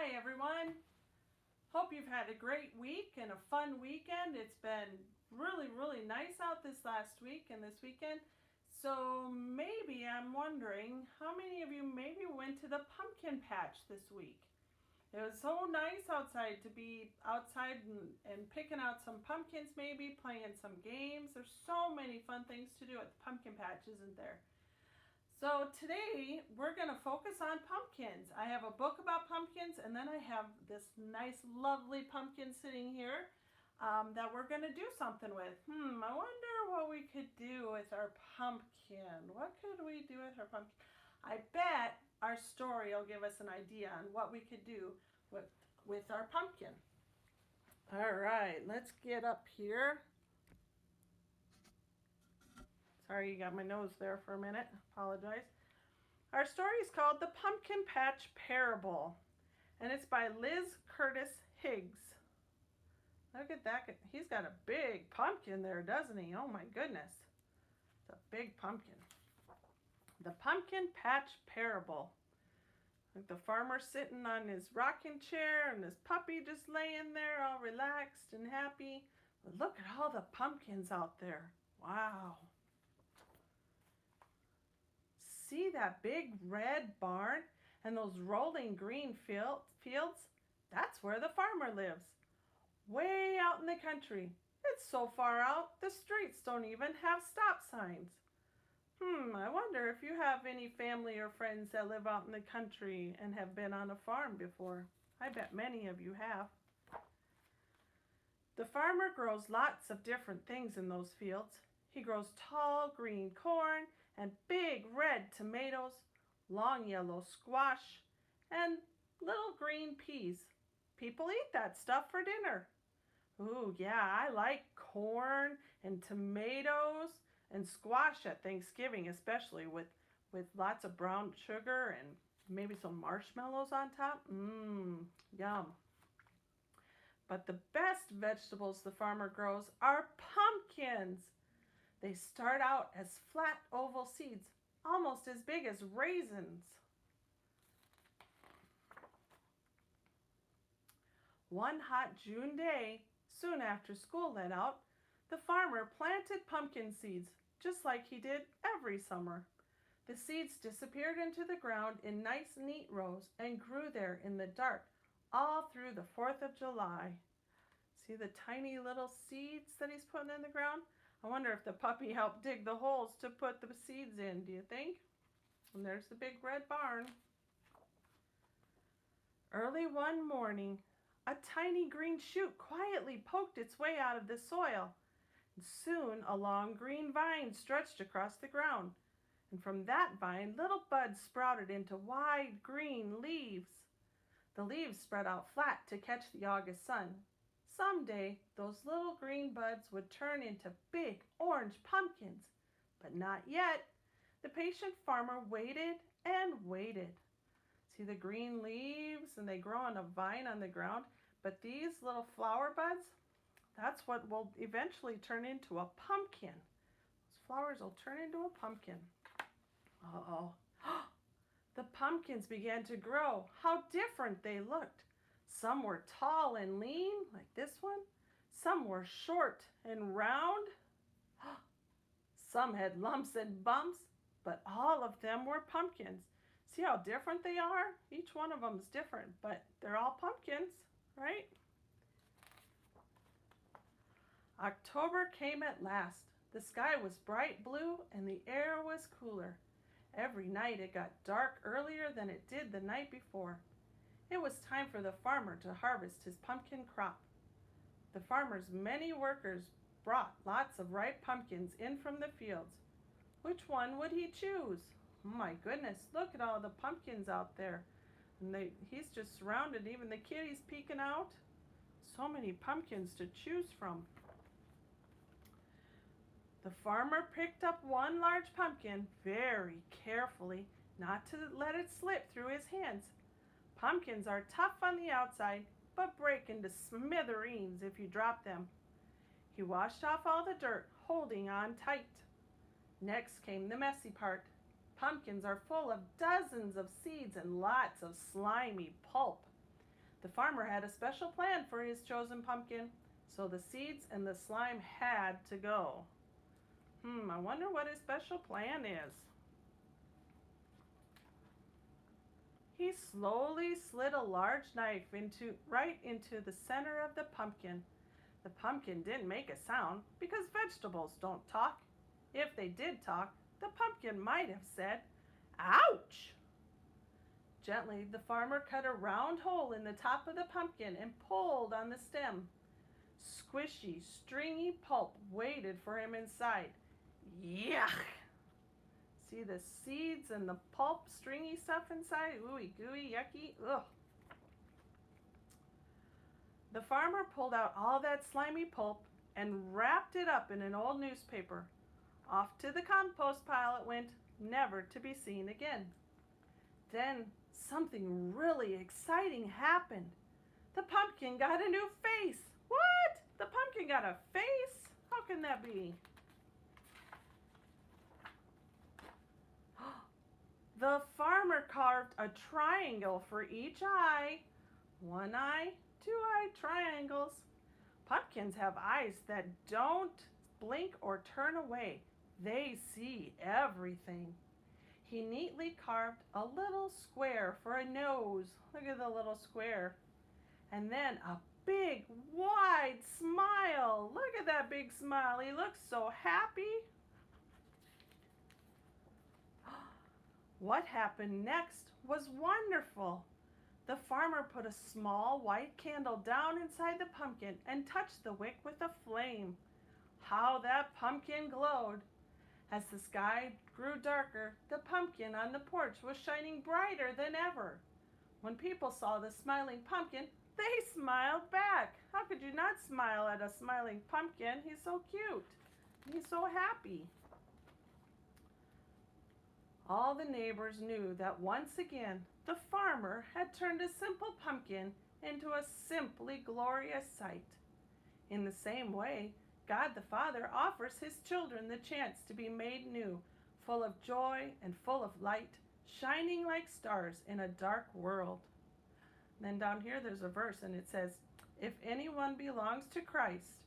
Hi everyone. Hope you've had a great week and a fun weekend. It's been really nice out this last week and this weekend. So maybe I'm wondering how many of you maybe went to the pumpkin patch this week. It was so nice outside to be outside and picking out some pumpkins, maybe playing some games. There's so many fun things to do at the pumpkin patch, isn't there? So today we're going to focus on pumpkins. I have a book about pumpkins, and then I have this nice lovely pumpkin sitting here that we're going to do something with. I wonder what we could do with our pumpkin. What could we do with our pumpkin? I bet our story will give us an idea on what we could do with our pumpkin. All right, let's get up here. Sorry, you got my nose there for a minute. Apologize. Our story is called The Pumpkin Patch Parable, and it's by Liz Curtis Higgs. Look at that. He's got a big pumpkin there, doesn't he? Oh my goodness. It's a big pumpkin. The Pumpkin Patch Parable. Like the farmer sitting on his rocking chair and his puppy just laying there all relaxed and happy. But look at all the pumpkins out there. Wow. See that big red barn and those rolling green fields? That's where the farmer lives. Way out in the country. It's so far out, the streets don't even have stop signs. I wonder if you have any family or friends that live out in the country and have been on a farm before. I bet many of you have. The farmer grows lots of different things in those fields. He grows tall green corn and big red tomatoes, long yellow squash, and little green peas. People eat that stuff for dinner. Ooh, yeah, I like corn and tomatoes and squash at Thanksgiving, especially with lots of brown sugar and maybe some marshmallows on top. Yum. But the best vegetables the farmer grows are pumpkins. They start out as flat oval seeds, almost as big as raisins. One hot June day, soon after school let out, the farmer planted pumpkin seeds, just like he did every summer. The seeds disappeared into the ground in nice, neat rows and grew there in the dark all through the 4th of July. See the tiny little seeds that he's putting in the ground? I wonder if the puppy helped dig the holes to put the seeds in, do you think? And there's the big red barn. Early one morning, a tiny green shoot quietly poked its way out of the soil. And soon a long green vine stretched across the ground. And from that vine, little buds sprouted into wide green leaves. The leaves spread out flat to catch the August sun. Someday, those little green buds would turn into big orange pumpkins. But not yet. The patient farmer waited and waited. See the green leaves, and they grow on a vine on the ground. But these little flower buds, that's what will eventually turn into a pumpkin. Those flowers will turn into a pumpkin. Uh-oh. The pumpkins began to grow. How different they looked. Some were tall and lean, like this one. Some were short and round. Some had lumps and bumps, but all of them were pumpkins. See how different they are? Each one of them is different, but they're all pumpkins, right? October came at last. The sky was bright blue and the air was cooler. Every night it got dark earlier than it did the night before. It was time for the farmer to harvest his pumpkin crop. The farmer's many workers brought lots of ripe pumpkins in from the fields. Which one would he choose? Oh my goodness, look at all the pumpkins out there. And he's just surrounded, even the kitties peeking out. So many pumpkins to choose from. The farmer picked up one large pumpkin very carefully, not to let it slip through his hands. Pumpkins are tough on the outside, but break into smithereens if you drop them. He washed off all the dirt, holding on tight. Next came the messy part. Pumpkins are full of dozens of seeds and lots of slimy pulp. The farmer had a special plan for his chosen pumpkin, so the seeds and the slime had to go. I wonder what his special plan is. He slowly slid a large knife right into the center of the pumpkin. The pumpkin didn't make a sound because vegetables don't talk. If they did talk, the pumpkin might have said, "Ouch!" Gently, the farmer cut a round hole in the top of the pumpkin and pulled on the stem. Squishy, stringy pulp waited for him inside. Yuck! See the seeds and the pulp, stringy stuff inside? Ooey gooey, yucky, ugh. The farmer pulled out all that slimy pulp and wrapped it up in an old newspaper. Off to the compost pile it went, never to be seen again. Then something really exciting happened. The pumpkin got a new face. What? The pumpkin got a face? How can that be? The farmer carved a triangle for each eye. One eye, two-eye triangles. Pumpkins have eyes that don't blink or turn away. They see everything. He neatly carved a little square for a nose. Look at the little square. And then a big, wide smile. Look at that big smile. He looks so happy. What happened next was wonderful. The farmer put a small white candle down inside the pumpkin and touched the wick with a flame. How that pumpkin glowed! As the sky grew darker, the pumpkin on the porch was shining brighter than ever. When people saw the smiling pumpkin, they smiled back. How could you not smile at a smiling pumpkin? He's so cute. He's so happy. All the neighbors knew that once again the farmer had turned a simple pumpkin into a simply glorious sight. In the same way, God the Father offers his children the chance to be made new, full of joy and full of light, shining like stars in a dark world. And then down here there's a verse and it says, "If anyone belongs to Christ,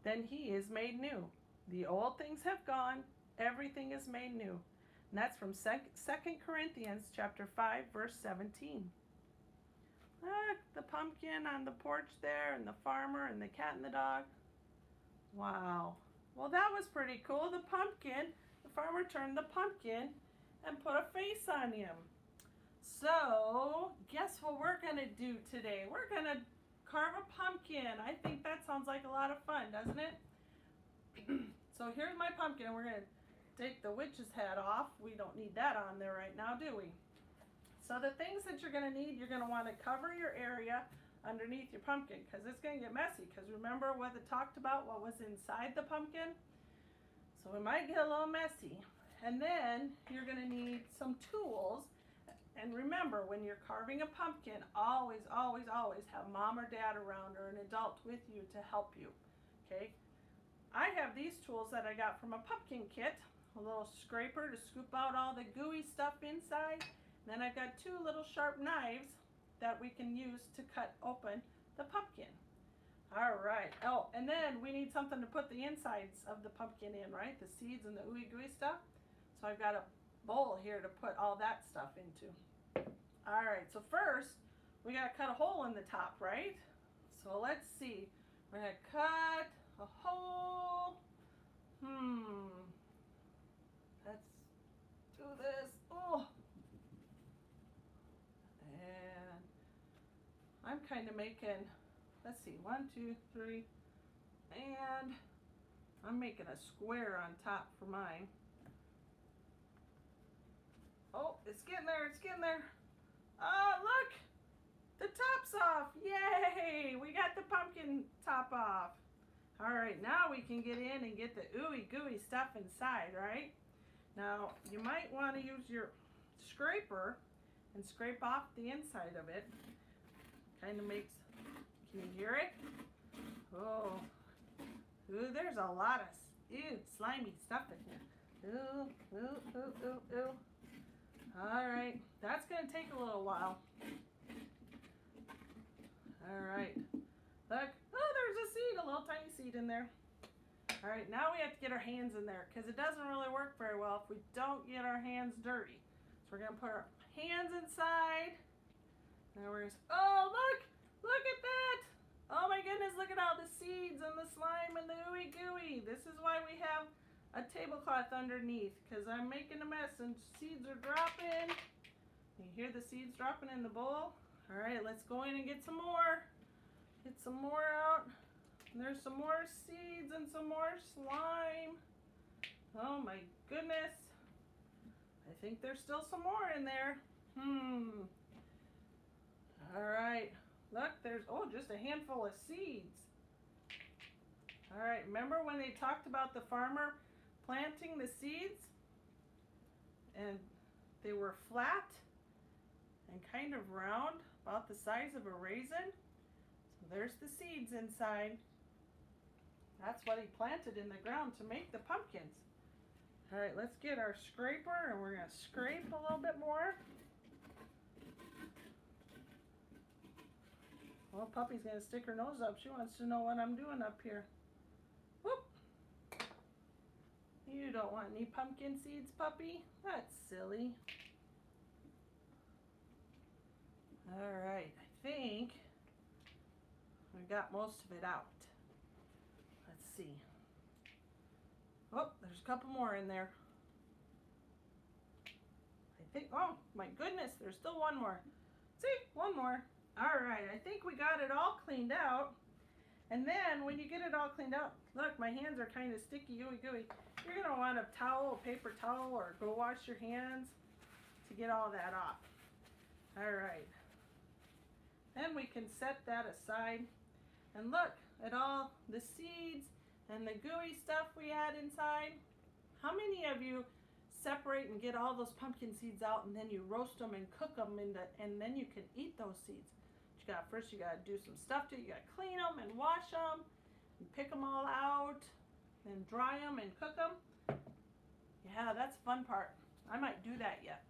then he is made new. The old things have gone, everything is made new." And that's from 2 Corinthians chapter 5, verse 17. Look, the pumpkin on the porch there, and the farmer, and the cat and the dog. Wow. Well, that was pretty cool. The farmer turned the pumpkin and put a face on him. So, guess what we're going to do today? We're going to carve a pumpkin. I think that sounds like a lot of fun, doesn't it? So here's my pumpkin. We're going to take the witch's hat off. We don't need that on there right now, do we? So the things that you're going to need, you're going to want to cover your area underneath your pumpkin because it's going to get messy. Because remember what it talked about, what was inside the pumpkin? So it might get a little messy. And then you're going to need some tools. And remember, when you're carving a pumpkin, always, always, always have mom or dad around or an adult with you to help you. Okay? I have these tools that I got from a pumpkin kit. A little scraper to scoop out all the gooey stuff inside. Then I've got two little sharp knives that we can use to cut open the pumpkin. All right. Oh, and then we need something to put the insides of the pumpkin in, right? The seeds and the ooey gooey stuff. So I've got a bowl here to put all that stuff into. All right. So first, we got to cut a hole in the top, right? So let's see. We're going to cut a hole. Let's do this. Oh. And I'm kind of making, let's see, 1, 2, 3, and I'm making a square on top for mine. Oh, it's getting there, it's getting there. Oh, look, the top's off. Yay, we got the pumpkin top off. All right, now we can get in and get the ooey gooey stuff inside, right? Now, you might want to use your scraper and scrape off the inside of it. Kind of makes, can you hear it? Oh, ooh, there's a lot of slimy stuff in here. Ooh, ooh, ooh, ooh, ooh. All right, that's going to take a little while. All right. Look. Oh, there's a seed, a little tiny seed in there. All right, now we have to get our hands in there because it doesn't really work very well if we don't get our hands dirty. So we're gonna put our hands inside. Now we're gonna, oh look at that. Oh my goodness, look at all the seeds and the slime and the ooey gooey. This is why we have a tablecloth underneath, because I'm making a mess and seeds are dropping. You hear the seeds dropping in the bowl? All right, let's go in and get some more. Get some more out. There's some more seeds and some more slime. Oh my goodness. I think there's still some more in there. All right. Look, there's, oh, just a handful of seeds. All right, remember when they talked about the farmer planting the seeds? And they were flat and kind of round, about the size of a raisin. So there's the seeds inside. That's what he planted in the ground to make the pumpkins. All right, let's get our scraper and we're gonna scrape a little bit more. Well, Puppy's gonna stick her nose up. She wants to know what I'm doing up here. Whoop. You don't want any pumpkin seeds, Puppy? That's silly. All right, I think we got most of it out. Let's see. Oh, there's a couple more in there. I think, oh my goodness, there's still one more. See, one more. All right, I think we got it all cleaned out. And then when you get it all cleaned out, look, my hands are kind of sticky, ooey gooey. You're gonna want a towel, a paper towel, or go wash your hands to get all that off. All right. Then we can set that aside. And look at all the seeds and the gooey stuff we had inside. How many of you separate and get all those pumpkin seeds out and then you roast them and cook them and then you can eat those seeds? First you gotta do some stuff to it. You gotta clean them and wash them and pick them all out and dry them and cook them. Yeah, that's the fun part. I might do that yet.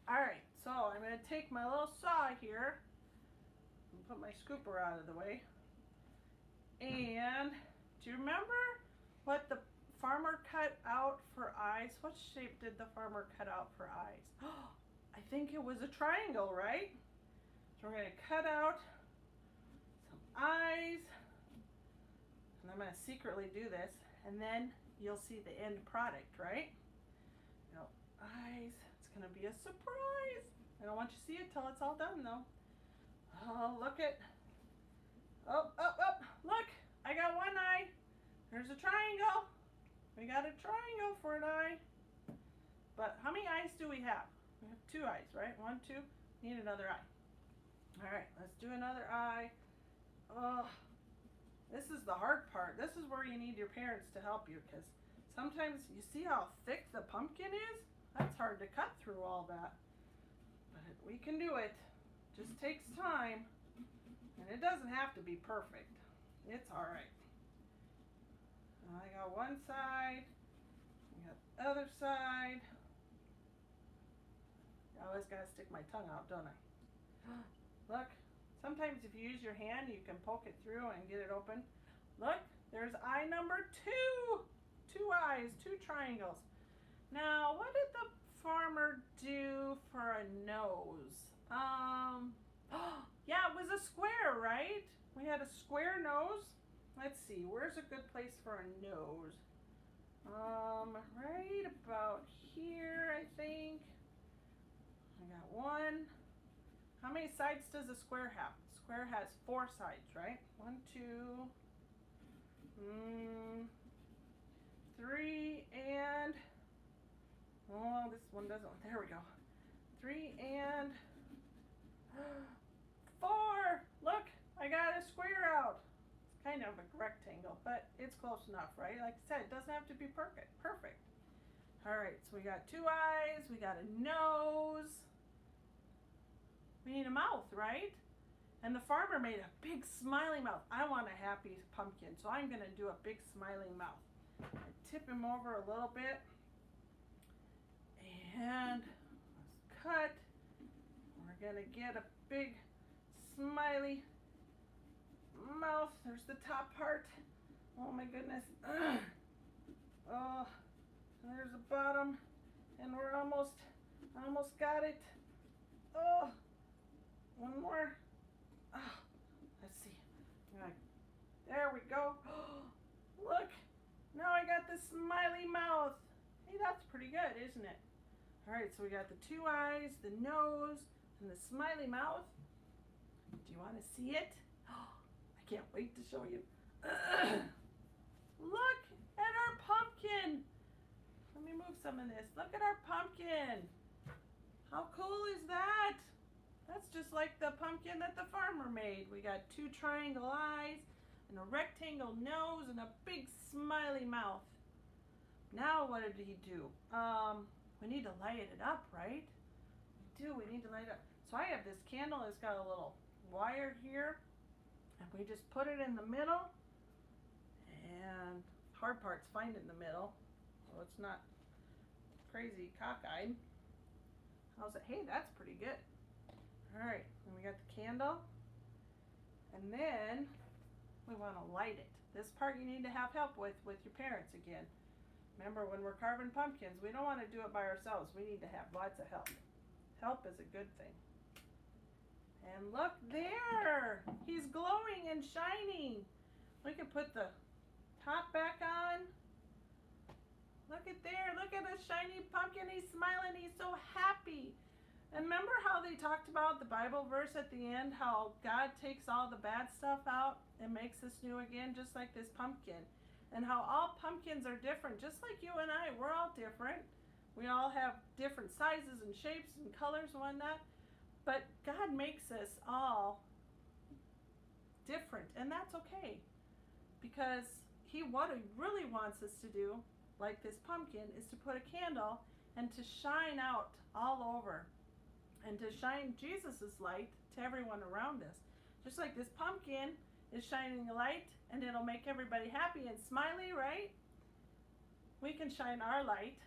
All right, so I'm gonna take my little saw here and put my scooper out of the way. And do you remember what the farmer cut out for eyes? What shape did the farmer cut out for eyes? I think it was a triangle, right? So we're going to cut out some eyes. And I'm going to secretly do this. And then you'll see the end product, right? You know, eyes. It's going to be a surprise. I don't want you to see it till it's all done, though. Oh, look at. Oh. Look. I got one eye. There's a triangle. We got a triangle for an eye. But how many eyes do we have? We have two eyes, right? One, two. Need another eye. All right, let's do another eye. Oh, this is the hard part. This is where you need your parents to help you, because sometimes you see how thick the pumpkin is? That's hard to cut through all that. But we can do it. Just takes time. And it doesn't have to be perfect. It's all right. I got one side. I got the other side. I always got to stick my tongue out, don't I? Look, sometimes if you use your hand, you can poke it through and get it open. Look, there's eye number 2. 2 eyes, 2 triangles. Now, what did the farmer do for a nose? Yeah, it was a square, right? We had a square nose. Let's see, where's a good place for a nose? Right about here, I think. I got one. How many sides does a square have? A square has 4 sides, right? 1, 2, 3, and, oh, this one doesn't, there we go. 3 and 4. Look, I got a square out. It's kind of a rectangle, but it's close enough, right? Like I said, it doesn't have to be perfect. All right, so we got 2 eyes, we got a nose. We need a mouth, right? And the farmer made a big smiling mouth. I want a happy pumpkin, so I'm going to do a big smiling mouth. I tip him over a little bit. And let's cut. We're going to get a big smiley mouth. There's the top part. Oh my goodness. Oh, and there's the bottom. And we're almost got it. Oh, one more. Oh, let's see. Right. There we go. Look, now I got the smiley mouth. Hey, that's pretty good, isn't it? All right, so we got the two eyes, the nose, and the smiley mouth. Do you want to see it? I can't wait to show you. Look at our pumpkin. Let me move some of this. Look at our pumpkin. How cool is that? That's just like the pumpkin that the farmer made. We got two triangle eyes and a rectangle nose and a big smiley mouth. Now what did he do? We need to light it up, right? We need to light it up. So I have this candle. It's got a little wire here. And we just put it in the middle. And hard part's finding the middle. So it's not crazy cockeyed. How's it? Hey, that's pretty good. All right, and we got the candle. And then we want to light it. This part you need to have help with your parents again. Remember, when we're carving pumpkins, we don't want to do it by ourselves. We need to have lots of help. Help is a good thing. And look there! He's glowing and shining. We can put the top back on. Look at there. Look at the shiny pumpkin. He's smiling. He's so happy. And remember how they talked about the Bible verse at the end, how God takes all the bad stuff out and makes us new again, just like this pumpkin. And how all pumpkins are different, just like you and I. We're all different. We all have different sizes and shapes and colors and whatnot. But God makes us all different, and that's okay. Because what he really wants us to do, like this pumpkin, is to put a candle and to shine out all over. And to shine Jesus' light to everyone around us. Just like this pumpkin is shining a light, and it'll make everybody happy and smiley, right? We can shine our light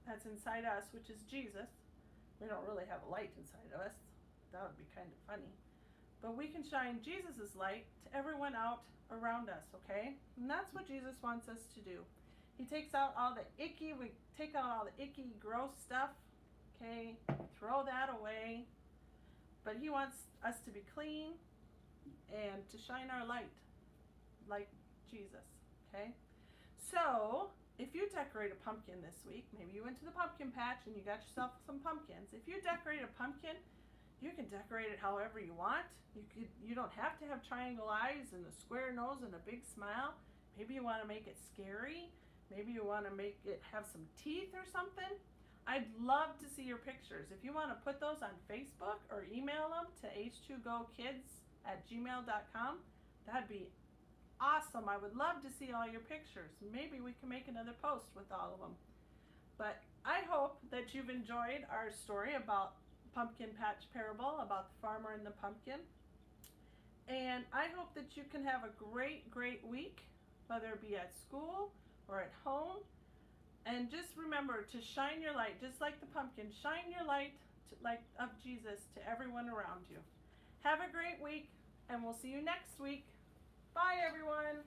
that's inside us, which is Jesus. We don't really have a light inside of us. That would be kind of funny. But we can shine Jesus' light to everyone out around us, okay? And that's what Jesus wants us to do. He takes out all the we take out all the icky, gross stuff, okay? Throw that away. But he wants us to be clean and to shine our light like Jesus, okay? So, if you decorate a pumpkin this week, maybe you went to the pumpkin patch and you got yourself some pumpkins. If you decorate a pumpkin, you can decorate it however you want. You don't have to have triangle eyes and a square nose and a big smile. Maybe you want to make it scary. Maybe you want to make it have some teeth or something. I'd love to see your pictures. If you want to put those on Facebook or email them to h2gokids@gmail.com, that'd be awesome. I would love to see all your pictures. Maybe we can make another post with all of them. But I hope that you've enjoyed our story about Pumpkin Patch Parable, about the farmer and the pumpkin. And I hope that you can have a great, great week, whether it be at school or at home. And just remember to shine your light, just like the pumpkin. Shine your light of Jesus to everyone around you. Have a great week, and we'll see you next week. Bye, everyone.